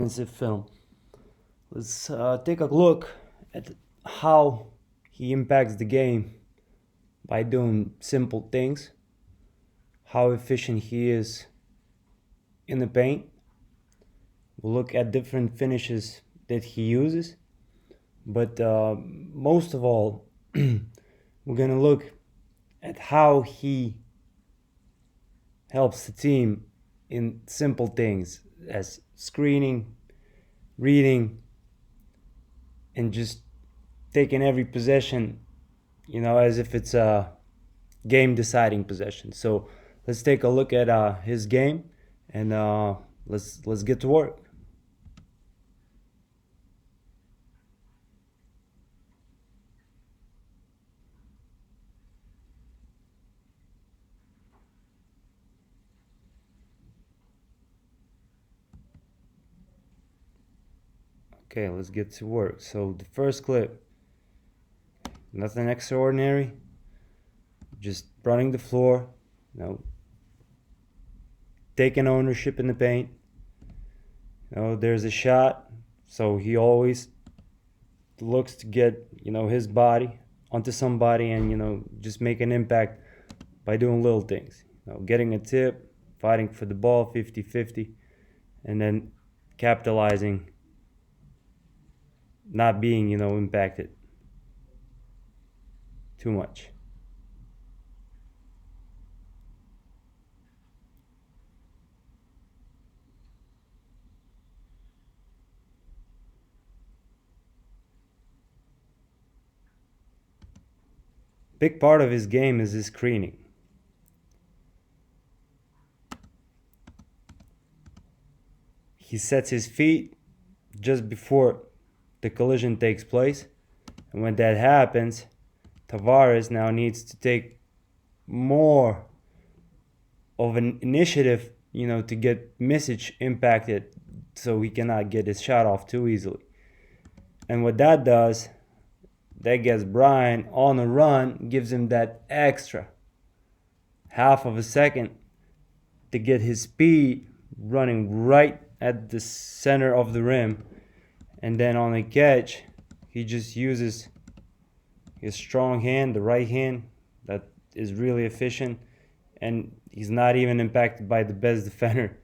Expensive film. Let's take a look at how he impacts the game by doing simple things, how efficient he is in the paint. We'll look at different finishes that he uses, but most of all, we're going to look at how he helps the team in simple things as screening, reading, and just taking every possession, as if it's a game deciding possession. So let's take a look at his game, and let's get to work. Okay, let's get to work. So the first clip, nothing extraordinary, just running the floor, taking ownership in the paint. There's a shot, so he always looks to get his body onto somebody and just make an impact by doing little things. Getting a tip, fighting for the ball 50-50, and then capitalizing, not being impacted too much. Big part of his game is his screening. He sets his feet just before the collision takes place, and when that happens, Tavares now needs to take more of an initiative, to get Misic impacted so he cannot get his shot off too easily. And what that does, that gets Bryan on a run, gives him that extra half of a second to get his speed running right at the center of the rim. And then on a catch, he just uses his strong hand, the right hand, that is really efficient. And he's not even impacted by the best defender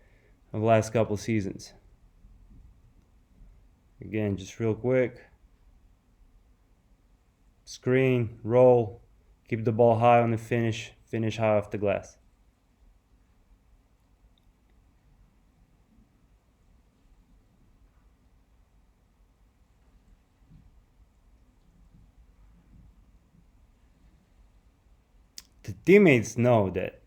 of the last couple seasons. Again, just real quick. Screen, roll, keep the ball high on the finish high off the glass. The teammates know that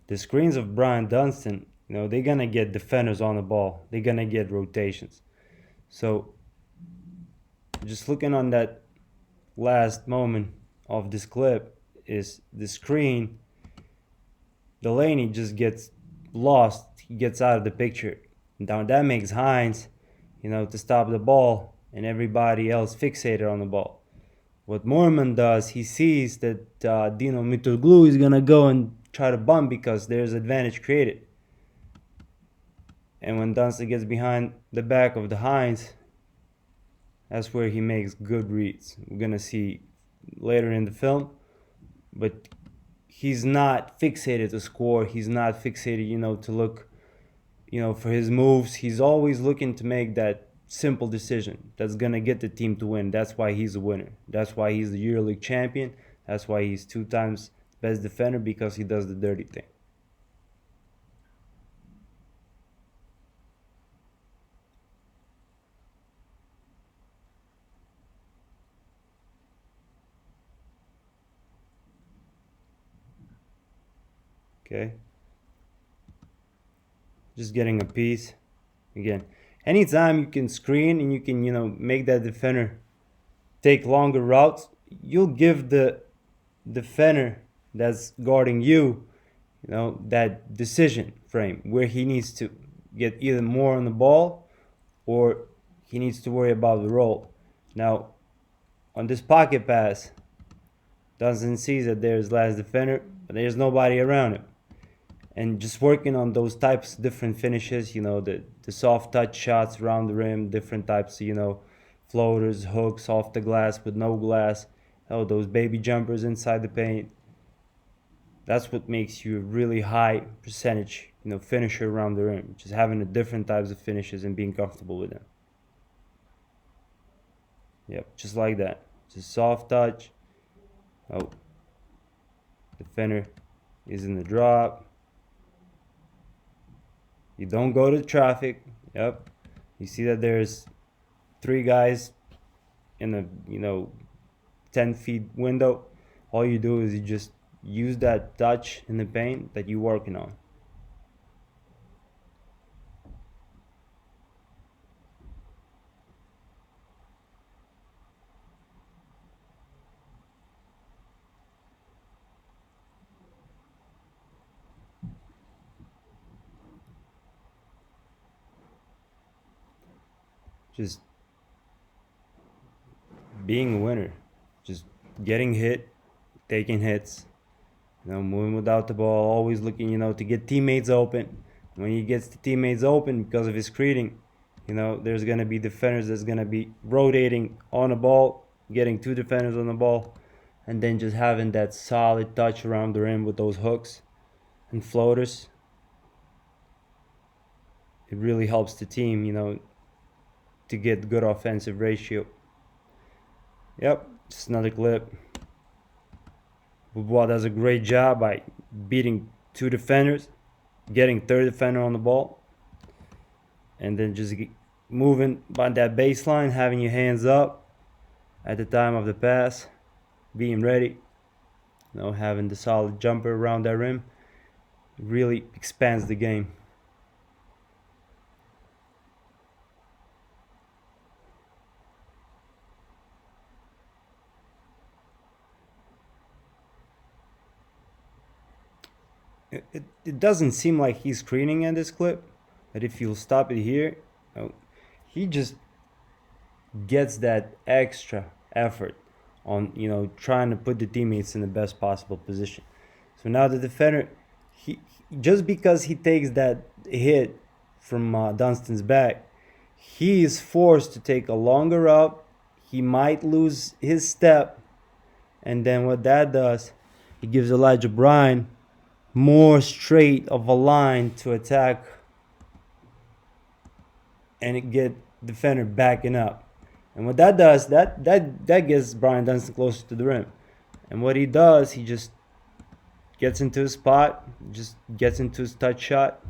the screens of Bryan Dunston, they're gonna get defenders on the ball. They're gonna get rotations. So just looking on that last moment of this clip is the screen. Delaney just gets lost. He gets out of the picture. Now that makes Hines, to stop the ball and everybody else fixated on the ball. What Mormon does, he sees that Dino Mitoglou is going to go and try to bump because there's advantage created. And when Dunston gets behind the back of the Hines, that's where he makes good reads. We're going to see later in the film. But he's not fixated to score. He's not fixated, to look, for his moves. He's always looking to make that simple decision that's going to get the team to win. That's why he's a winner. That's why he's the EuroLeague champion. That's why he's 2 times best defender, because he does the dirty thing. Okay. Just getting a piece. Again, anytime you can screen and you can, make that defender take longer routes, you'll give the defender that's guarding you, that decision frame where he needs to get either more on the ball or he needs to worry about the roll. Now, on this pocket pass, Dunston sees that there's last defender, but there's nobody around him. and just working on those types of different finishes, the soft touch shots around the rim, different types of, floaters, hooks off the glass with no glass, those baby jumpers inside the paint. That's what makes you a really high percentage, finisher around the rim. Just having the different types of finishes and being comfortable with them. Yep, just like that. Just soft touch. Oh, defender is in the drop. You don't go to traffic. Yep. You see that there's 3 guys in a 10 feet window. All you do is you just use that touch in the paint that you're working on. Just being a winner, just getting hit, taking hits, moving without the ball, always looking, to get teammates open. When he gets the teammates open because of his screening, there's gonna be defenders that's gonna be rotating on the ball, getting 2 defenders on the ball, and then just having that solid touch around the rim with those hooks and floaters. It really helps the team, to get good offensive ratio. Yep, just another clip. Bourbois does a great job by beating 2 defenders, getting 3rd defender on the ball, and then just moving by that baseline, having your hands up at the time of the pass, being ready, having the solid jumper around that rim. It really expands the game. It doesn't seem like he's screening in this clip, but if you'll stop it here, he just gets that extra effort on trying to put the teammates in the best possible position. So now the defender, he just because he takes that hit from Dunston's back, he is forced to take a longer route. He might lose his step, and then what that does, he gives Elijah Bryan more straight of a line to attack, and it get defender backing up. And what that does, that gets Brian Dunston closer to the rim. And what he does, he just gets into his spot, just gets into his touch shot,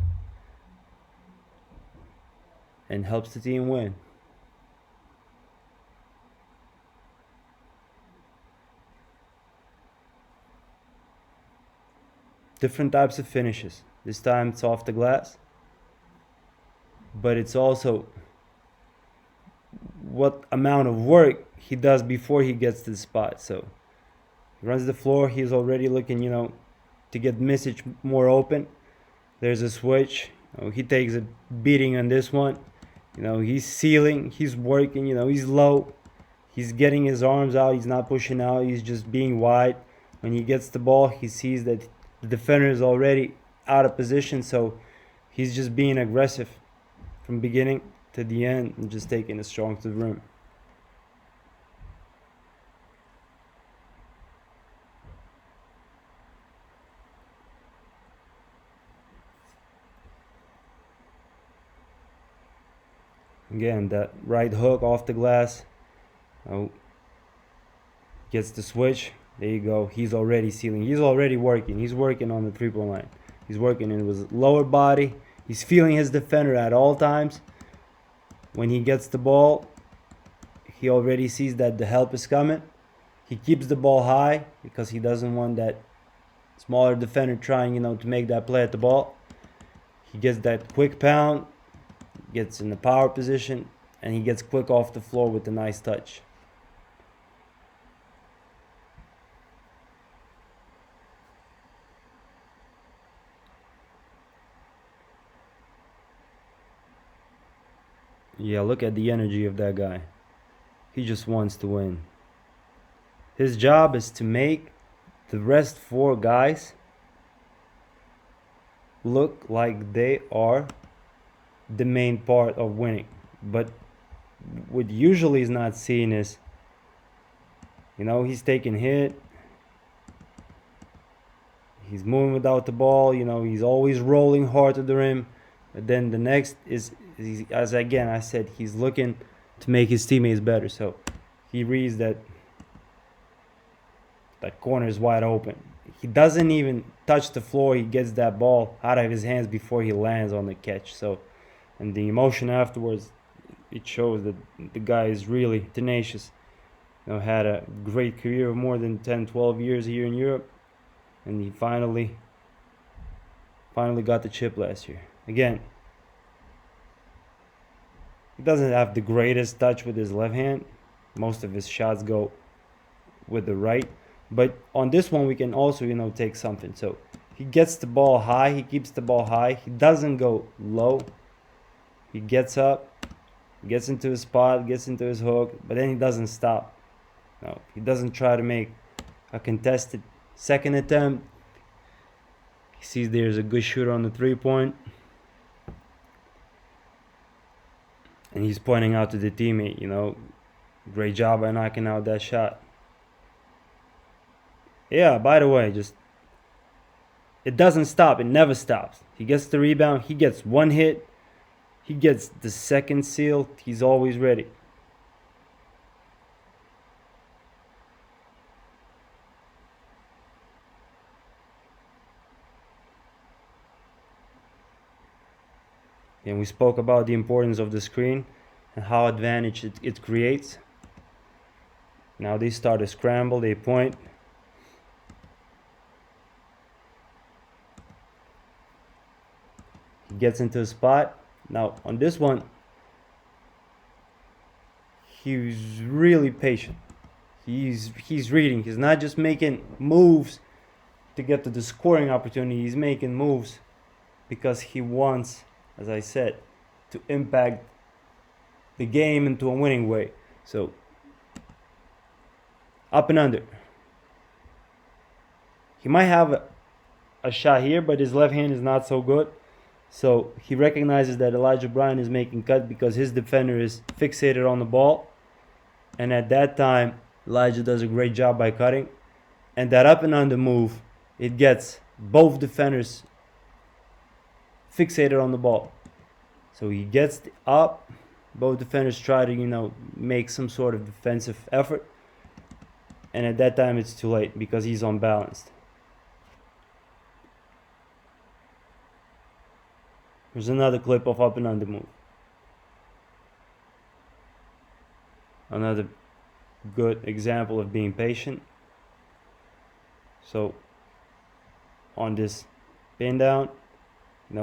and helps the team win. Different types of finishes. This time it's off the glass, but it's also what amount of work he does before he gets to the spot. So he runs the floor, he's already looking, to get Misic more open. There's a switch. He takes a beating on this one. He's sealing, he's working, he's low. He's getting his arms out, he's not pushing out, he's just being wide. When he gets the ball, he sees that the defender is already out of position, so he's just being aggressive from beginning to the end and just taking it strong to the rim. Again, that right hook off the glass. Gets the switch. There you go. He's already sealing. He's already working. He's working on the 3-point line. He's working in his lower body. He's feeling his defender at all times. When he gets the ball, he already sees that the help is coming. He keeps the ball high because he doesn't want that smaller defender trying, to make that play at the ball. He gets that quick pound, gets in the power position, and he gets quick off the floor with a nice touch. Yeah, look at the energy of that guy. He just wants to win. His job is to make the rest 4 guys look like they are the main part of winning. But what usually is not seen is, he's taking hit, he's moving without the ball, he's always rolling hard to the rim. But then the next is, as again I said, he's looking to make his teammates better. So he reads that corner is wide open. He doesn't even touch the floor. He gets that ball out of his hands before he lands on the catch. So, and the emotion afterwards, it shows that the guy is really tenacious. Had a great career of more than 10, 12 years here in Europe, and he finally got the chip last year. Again, he doesn't have the greatest touch with his left hand. Most of his shots go with the right. But on this one, we can also, take something. So he gets the ball high. He keeps the ball high. He doesn't go low. He gets up, gets into his spot, gets into his hook, but then he doesn't stop. No, he doesn't try to make a contested second attempt. He sees there's a good shooter on the three-point, and he's pointing out to the teammate, great job by knocking out that shot. Yeah, by the way, it doesn't stop. It never stops. He gets the rebound. He gets one hit. He gets the second seal. He's always ready. And we spoke about the importance of the screen and how advantage it creates. Now they start a scramble. They point. He gets into a spot. Now on this one, he's really patient. He's reading. He's not just making moves to get to the scoring opportunity. He's making moves because he wants, as I said, to impact the game into a winning way. So up and under. He might have a shot here, but his left hand is not so good. So he recognizes that Elijah Bryan is making cut because his defender is fixated on the ball. And at that time, Elijah does a great job by cutting. And that up and under move, it gets both defenders fixated on the ball. So he gets up. Both defenders try to, make some sort of defensive effort. And at that time, it's too late because he's unbalanced. Here's another clip of up and under move. Another good example of being patient. So on this pin down,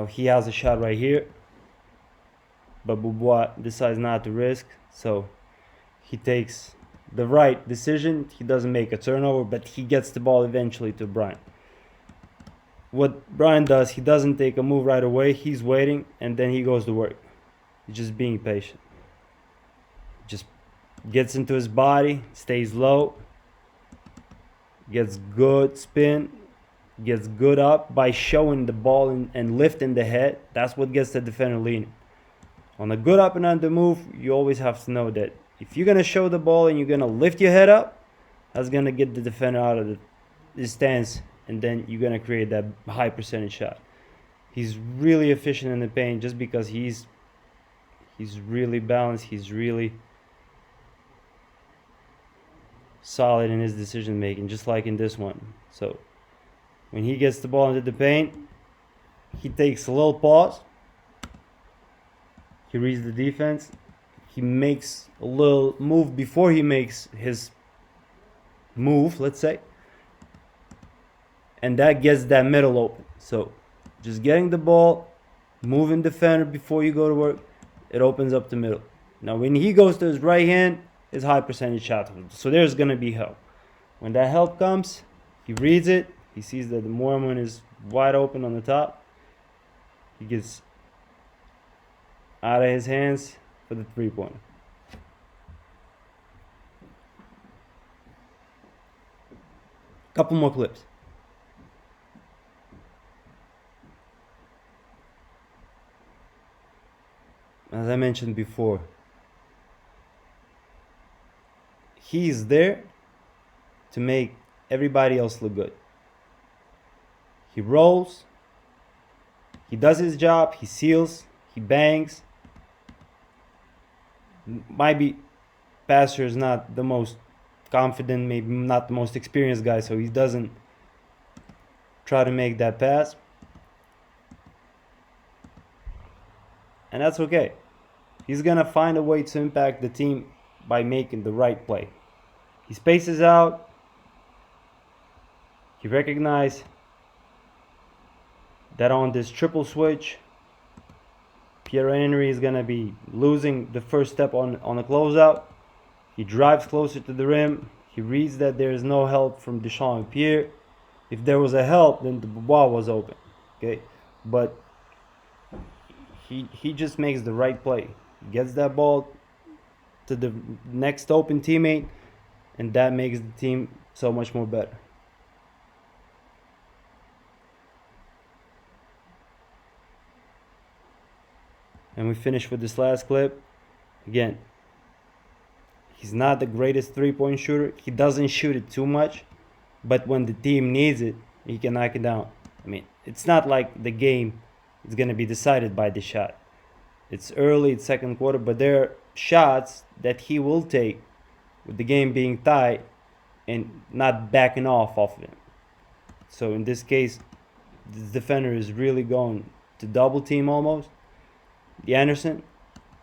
he has a shot right here, but Bobois decides not to risk, so he takes the right decision. He doesn't make a turnover, but he gets the ball eventually to Bryan. What Bryan does, he doesn't take a move right away. He's waiting, and then he goes to work. He's just being patient. Just gets into his body, stays low, gets good spin, gets good up by showing the ball and lifting the head. That's what gets the defender leaning. On a good up and under move, you always have to know that if you're going to show the ball and you're going to lift your head up, that's going to get the defender out of the stance, and then you're going to create that high percentage shot. He's really efficient in the paint just because he's really balanced. He's really solid in his decision making, just like in this one. So when he gets the ball into the paint, he takes a little pause. He reads the defense. He makes a little move before he makes his move, let's say. And that gets that middle open. So just getting the ball, moving defender before you go to work, it opens up the middle. Now when he goes to his right hand, it's high percentage shot. So there's going to be help. When that help comes, he reads it. He sees that the Mormon is wide open on the top. He gets out of his hands for the three-pointer. Couple more clips. as I mentioned before, he's there to make everybody else look good. He rolls, he does his job, he seals, he bangs. Maybe Passer is not the most confident, maybe not the most experienced guy, so he doesn't try to make that pass. And that's okay. He's gonna find a way to impact the team by making the right play. He spaces out. He recognized that on this triple switch, Pierre-Henry is gonna be losing the first step on a closeout. He drives closer to the rim. He reads that there is no help from Deschamps and Pierre. If there was a help, then the ball was open. Okay, but he just makes the right play. He gets that ball to the next open teammate, and that makes the team so much more better. And we finish with this last clip. Again, he's not the greatest three-point shooter. He doesn't shoot it too much, but when the team needs it, he can knock it down. I mean, it's not like the game is going to be decided by the shot. It's early, it's second quarter, but there are shots that he will take with the game being tied and not backing off of it. So in this case, the defender is really going to double team almost Anderson,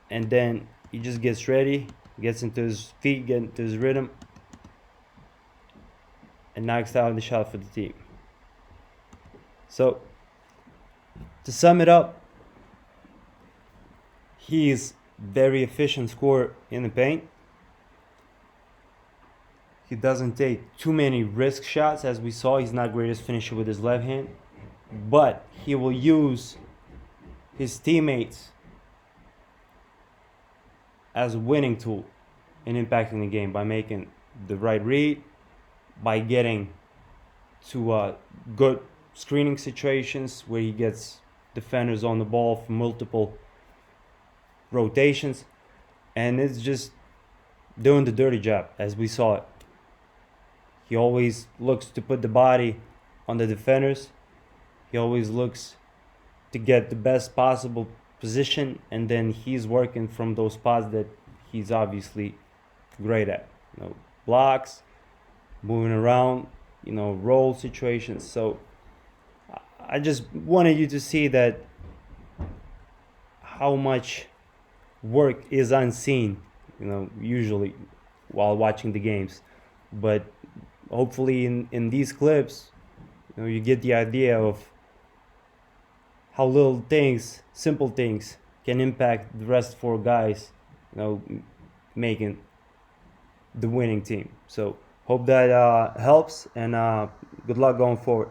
and then he just gets ready, gets into his feet, gets into his rhythm, and knocks down the shot for the team. So to sum it up, he is very efficient scorer in the paint. He doesn't take too many risk shots, as we saw. He's not greatest finisher with his left hand, but he will use his teammates as a winning tool in impacting the game by making the right read, by getting to good screening situations where he gets defenders on the ball for multiple rotations, and it's just doing the dirty job as we saw it. He always looks to put the body on the defenders. He always looks to get the best possible position, and then he's working from those spots that he's obviously great at. Blocks, moving around, roll situations. So I just wanted you to see that how much work is unseen, usually while watching the games. But hopefully in these clips, you get the idea of how little things, simple things, can impact the rest four guys, making the winning team. So hope that helps, and good luck going forward.